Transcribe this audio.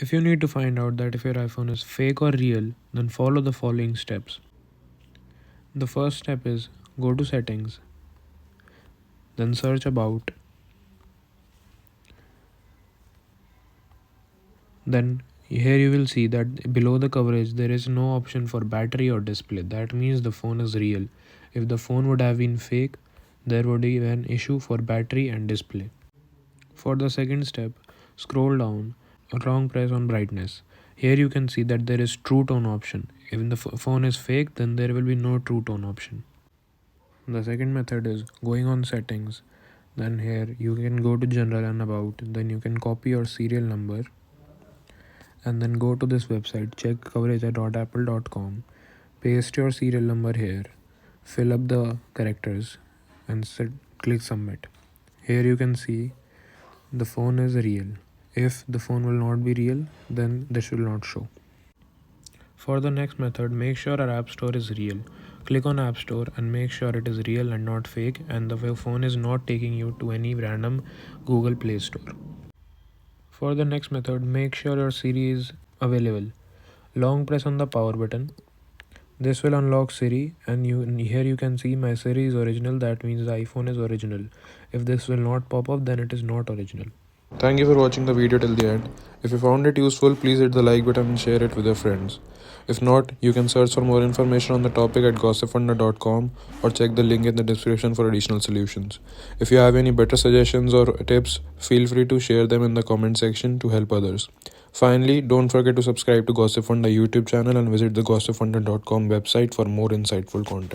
If you need to find out that if your iPhone is fake or real, then follow the following steps. The first step is go to settings, then search about, then here you will see that below the coverage there is no option for battery or display. That means the phone is real. If the phone would have been fake, there would be an issue for battery and display. For the second step, scroll down and long press on brightness. Here you can see that there is true tone option. If the phone is fake, then there will be no true tone option. The second method is going on settings. Then here you can go to general and about. Then you can copy your serial number and then go to this website, check coverage@apple.com, paste your serial number here, fill up the characters and click submit. Here you can see the phone is real. If the phone will not be real, then this will not show. For the next method, make sure our app store is real. Click on App Store and make sure it is real and not fake, and the phone is not taking you to any random Google Play Store. For the next method, make sure your Siri is available. Long press on the power button. This will unlock Siri, and here you can see my Siri is original. That means the iPhone is original. If this will not pop up, then it is not original. Thank you for watching the video till the end. If you found it useful, please hit the like button and share it with your friends. If not, you can search for more information on the topic at Gossipfunda.com or check the link in the description for additional solutions. If you have any better suggestions or tips, feel free to share them in the comment section to help others. Finally, don't forget to subscribe to Gossipfunda YouTube channel and visit the Gossipfunda.com website for more insightful content.